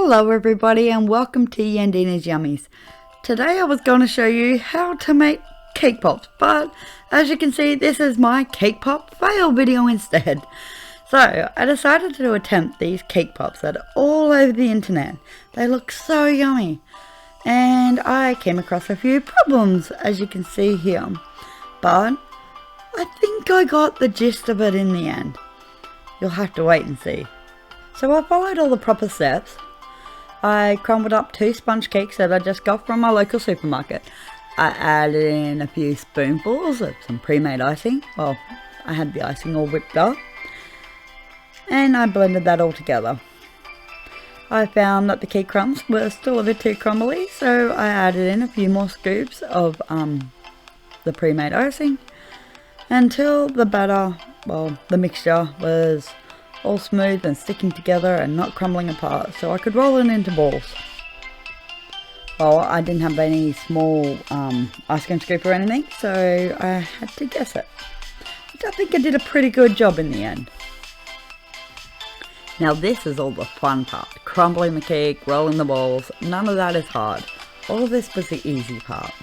Hello everybody and welcome to Yandinnas Yummies. Today I was going to show you how to make cake pops, but as you can see this is my cake pop fail video instead. So I decided to attempt these cake pops that are all over the internet. They look so yummy and I came across a few problems as you can see here, but I think I got the gist of it in the end. You'll have to wait and see. So I followed all the proper steps. I crumbled up 2 sponge cakes that I just got from my local supermarket. I added in a few spoonfuls of some pre-made icing. Well, I had the icing all whipped up. And I blended that all together. I found that the cake crumbs were still a bit too crumbly, so I added in a few more scoops of the pre-made icing until the batter, well, the mixture was all smooth and sticking together and not crumbling apart, so I could roll it into balls. Well, I didn't have any small ice cream scoop or anything, so I had to guess it. Which I think I did a pretty good job in the end. Now this is all the fun part. Crumbling the cake, rolling the balls, none of that is hard. All of this was the easy part.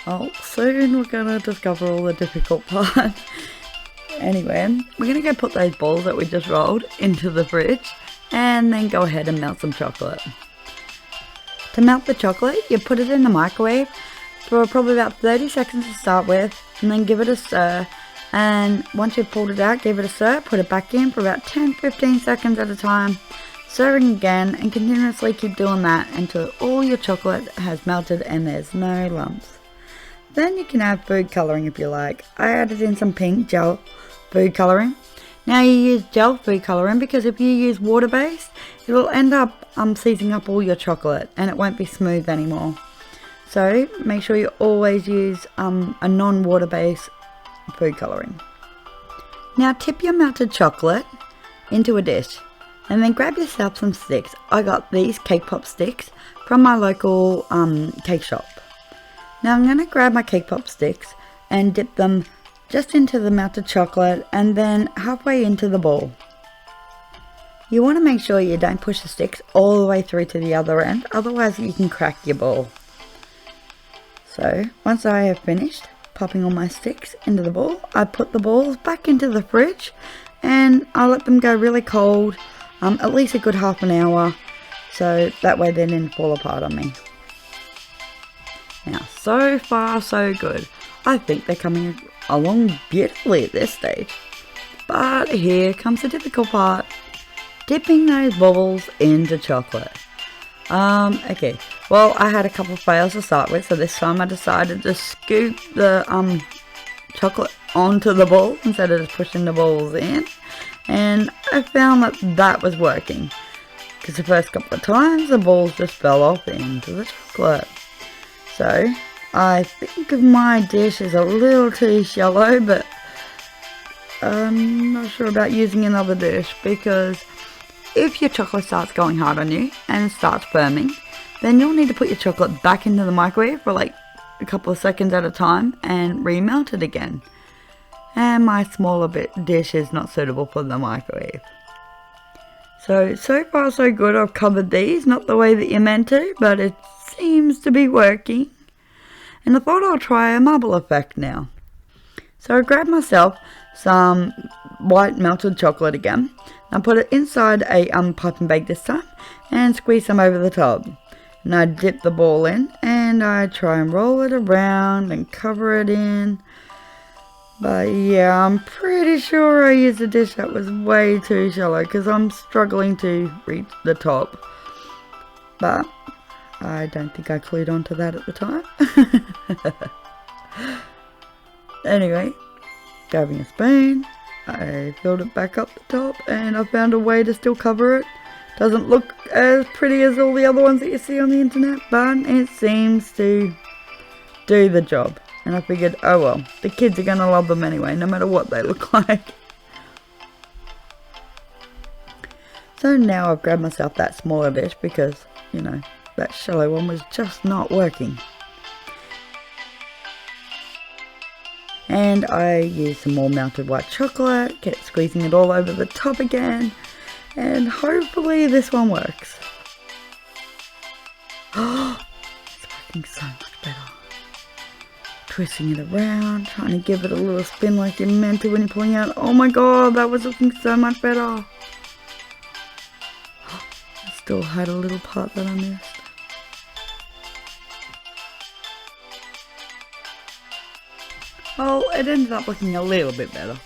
Well, soon we're gonna discover all the difficult part. Anyway, we're going to go put those balls that we just rolled into the fridge and then go ahead and melt some chocolate. To melt the chocolate, you put it in the microwave for probably about 30 seconds to start with and then give it a stir, and once you've pulled it out, give it a stir, put it back in for about 10-15 seconds at a time, stirring again and continuously keep doing that until all your chocolate has melted and there's no lumps. Then you can add food colouring if you like. I added in some pink gel food colouring. Now you use gel food colouring because if you use water based, it will end up seizing up all your chocolate and it won't be smooth anymore. So make sure you always use a non-water based food colouring. Now tip your melted chocolate into a dish and then grab yourself some sticks. I got these cake pop sticks from my local cake shop. Now I'm going to grab my cake pop sticks and dip them just into the melted chocolate and then halfway into the ball. You want to make sure you don't push the sticks all the way through to the other end, otherwise you can crack your ball. So once I have finished popping all my sticks into the ball, I put the balls back into the fridge and I let them go really cold, at least a good half an hour, so that way they didn't fall apart on me. Now, so far so good. I think they're coming along beautifully at this stage. But here comes the difficult part. Dipping those bubbles into chocolate. Okay. Well, I had a couple of fails to start with, so this time I decided to scoop the chocolate onto the ball instead of just pushing the balls in. And I found that that was working. Because the first couple of times the balls just fell off into the chocolate. So, I think my dish is a little too shallow, but I'm not sure about using another dish because if your chocolate starts going hard on you and starts firming, then you'll need to put your chocolate back into the microwave for like a couple of seconds at a time and remelt it again. And my smaller dish is not suitable for the microwave. So far so good. I've covered these, not the way that you're meant to, but it seems to be working. And I thought I'll try a marble effect now. So I grabbed myself some white melted chocolate again. I put it inside a pipe and bake this time and squeeze some over the top. And I dip the ball in and I try and roll it around and cover it in. But yeah, I'm pretty sure I used a dish that was way too shallow because I'm struggling to reach the top. But I don't think I clued onto that at the time. Anyway, grabbing a spoon, I filled it back up the top and I found a way to still cover it. Doesn't look as pretty as all the other ones that you see on the internet, but it seems to do the job. And I figured, oh well, the kids are going to love them anyway, no matter what they look like. So now I've grabbed myself that smaller dish because, you know, that shallow one was just not working. And I used some more melted white chocolate, kept squeezing it all over the top again. And hopefully this one works. It's working so much better. Twisting it around, trying to give it a little spin like you're meant to when you're pulling out. Oh my god, that was looking so much better. I still had a little part that I missed. Well, it ended up looking a little bit better.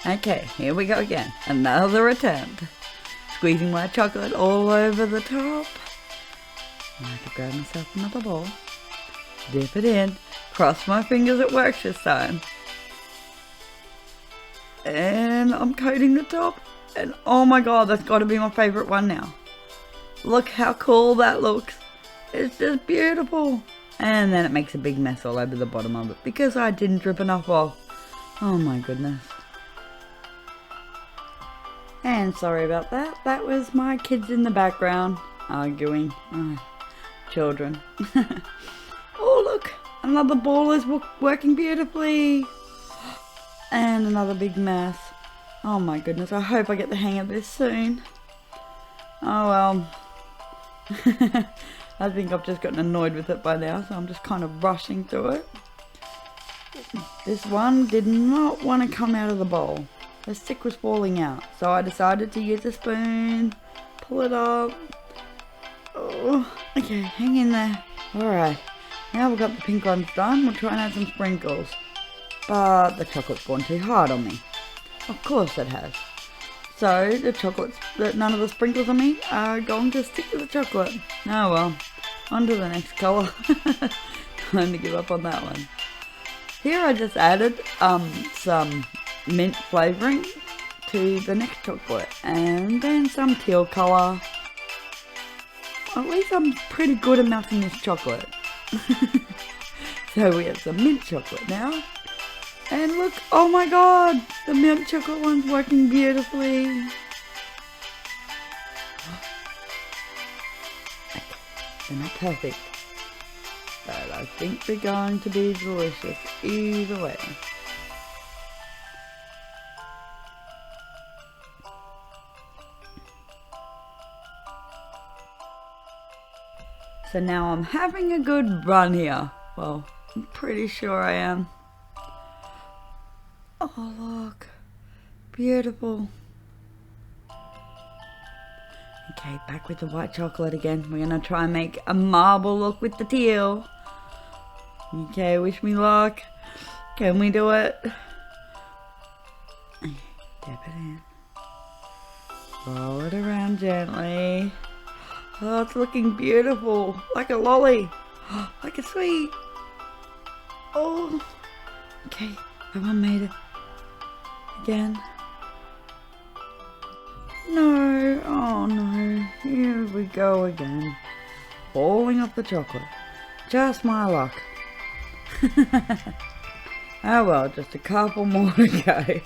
Okay, here we go again. Another attempt. Squeezing my chocolate all over the top. I have to grab myself another bowl. Dip it in. Cross my fingers it works this time. And I'm coating the top. And oh my god, that's got to be my favourite one now. Look how cool that looks. It's just beautiful. And then it makes a big mess all over the bottom of it because I didn't drip enough off. Oh my goodness. And sorry about that. That was my kids in the background arguing. Oh, children. Oh look, another ball is working beautifully. And another big mess. Oh my goodness, I hope I get the hang of this soon. Oh well. I think I've just gotten annoyed with it by now, so I'm just kind of rushing through it. This one did not want to come out of the bowl. The stick was falling out, so I decided to use a spoon, pull it up. Oh, okay, hang in there. Alright, now we've got the pink ones done, we'll try and add some sprinkles. But the chocolate's gone too hard on me. Of course it has. So the chocolates, none of the sprinkles on me are going to stick to the chocolate. Oh well, on to the next colour. Time to give up on that one. Here I just added some mint flavouring to the next chocolate and then some teal colour. At least I'm pretty good at melting this chocolate. So we have some mint chocolate now. And look, oh my god, the milk chocolate one's working beautifully. They're not perfect, but I think they're going to be delicious either way. So now I'm having a good run here. Well, I'm pretty sure I am. Oh look, beautiful. Okay, back with the white chocolate again. We're gonna try and make a marble look with the teal. Okay, wish me luck. Can we do it? Dip it in. Roll it around gently. Oh, it's looking beautiful. Like a lolly. Like a sweet. Oh. Okay, that one made it. Again. No, oh no, here we go again. Falling off the chocolate. Just my luck. Oh well, just a couple more to go.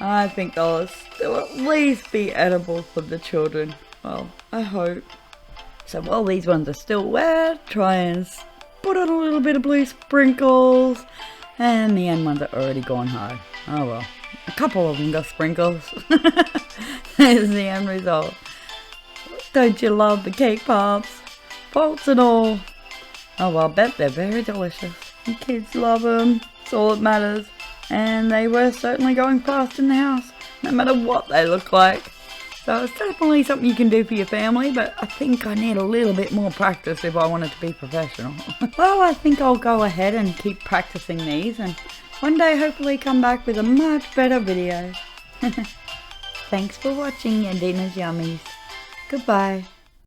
I think they'll still at least be edible for the children. Well, I hope. So while these ones are still wet, try and put on a little bit of blue sprinkles. And the end ones are already gone hard. Oh well. A couple of them got sprinkles. There's the end result. Don't you love the cake pops? Faults and all. Oh well, I bet they're very delicious. The kids love them. It's all that matters. And they were certainly going fast in the house, no matter what they look like. So it's definitely something you can do for your family, but I think I need a little bit more practice if I want it to be professional. Well, I think I'll go ahead and keep practicing these and one day hopefully come back with a much better video. Thanks for watching, Yandinnas Yummies. Goodbye.